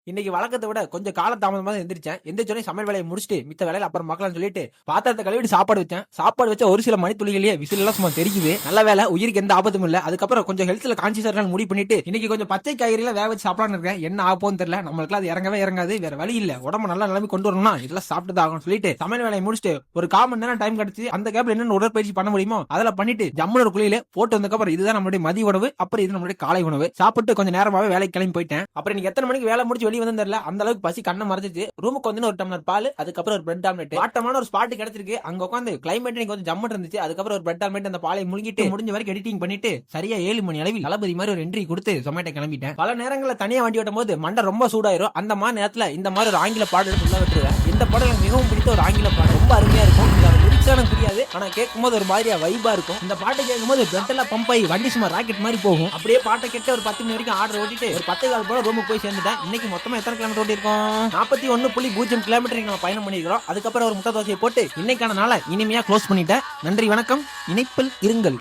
இன்னைக்கு வழக்கத்தை விட கொஞ்சம் கால தாமதமா எந்திரிச்சேன். எந்திரிச்சோனே சமையல் வேலையை முடிச்சுட்டு மித்த வேலையில அப்புறம் பார்க்கலாம்னு சொல்லிட்டு பாத்திரத்தை கழுவிட்டு சாப்பாடு வச்சேன். சாப்பாடு வச்ச ஒரு சில மணித்துளிகளே விசில் எல்லாம் சும்மா தெரிக்குது. நல்ல வேலை, உயிருக்கு எந்த ஆபத்தும் இல்ல. அதுக்கப்புறம் கொஞ்சம் ஹெல்த்ல கான்சியஸா இருக்கான்னு முடிவு பண்ணிட்டு இன்னைக்கு கொஞ்சம் பச்சை காய்கறிகளை வேக வச்சு சாப்பிடலாம்னு இருக்கேன். என்ன ஆகும்னு தெரியல. நம்மளுக்கு அது இறங்கவே இறங்காது. வேற வழி இல்ல. உடம்பு நல்ல நிலைமை கொண்டு வரணும்னா இதெல்லாம் சாப்பிட்டு தான் ஆகணும்னு சொல்லிட்டு சமையல் வேலையை முடிச்சுட்டு ஒரு 1/4 மணி நேரம் டைம் கிடைச்சு அந்த கேப்ல என்னென்ன உடற்பயிற்சி பண்ண முடியுமோ அதெல்லாம் பண்ணிட்டு ஜம்முன ஒரு குளியில போட்டு வந்ததுக்கப்புறம் இதுதான் நம்மளுடைய மதிய உணவு. அப்புறம் இது நம்மளுடைய காலை உணவு. சாப்பிட்டு கொஞ்சம் நேரமாவே வேலைக்கு கிளம்பி போயிட்டேன். அப்புறம் இன்னைக்கு எத்தனை மணிக்கு வேலை முடிச்சு வெளியே வந்து தெரியல. அந்த அளவுக்கு பசி கண்ணை மறைச்சிச்சு. ரூமுக்கு வந்து ஒரு டம்ளர் பால், அதுக்கப்புறம் ஒரு பிரெட் ஆம்லெட். வாட்டமான ஒரு ஸ்பாட் கிடைச்சிருக்கு. அங்க உட்காந்து கிளைமேட் இன்னைக்கு கொஞ்சம் ஜம்மன் இருந்துச்சு. அதுக்கப்புறம் ஒரு பிரெட் ஆம்லெட் அந்த பாலை முழுங்கிட்டு முடிஞ்ச வரைக்கும் எடிட்டிங் பண்ணிட்டு சரியா 7 மணி அளவில் தளபதி மாதிரி ஒரு என்ட்ரி கொடுத்து சொமேட்டோ கிளம்பிட்டேன். பல நேரங்களில் தனியா வண்டி ஓட்டும் போது மண்டை ரொம்ப சூடாயிரும். அந்த மாதிரி நேரத்துல இந்த மாதிரி ஒரு ஆங்கில பாடல் உள்ள விட்டுருவேன். இந்த பாடல் எனக்கு மிகவும் பிடித்த ஒரு ஆங்கில பாடல். ரொம்ப அருமையா இருக்கும். எனக்கு புரியாது, ஆனா கேட்கும் போது ஒரு மாதிரியா வைபா இருக்கும். இந்த பாட்டை கேட்கும் போது பிளட் எல்லாம் பம்ப் ஆகி வண்டி சும்மா ராக்கெட் மாதிரி போகும். அப்படியே பாட்டை கேட்டு ஒரு 10 மணி வரைக்கும் ஆர்டர் ஓட்டிட்டு ஒரு 10:15 போல ரூமுக்கு போய் சேர்ந்துட்டேன். இன்னைக்கு மொத்தமா எத்தனை கிலோமீட்டர் ஓட்டி இருக்கோம்? 41.0 கிலோமீட்டர் நம்ம பயணம் பண்ணிருக்கிறோம். அதுக்கப்புறம் ஒரு முட்டை தோசையை போட்டு இன்னைக்கான நாளை இனிமையா க்ளோஸ் பண்ணிட்டேன். நன்றி, வணக்கம். இணைப்பில் இருங்கள்.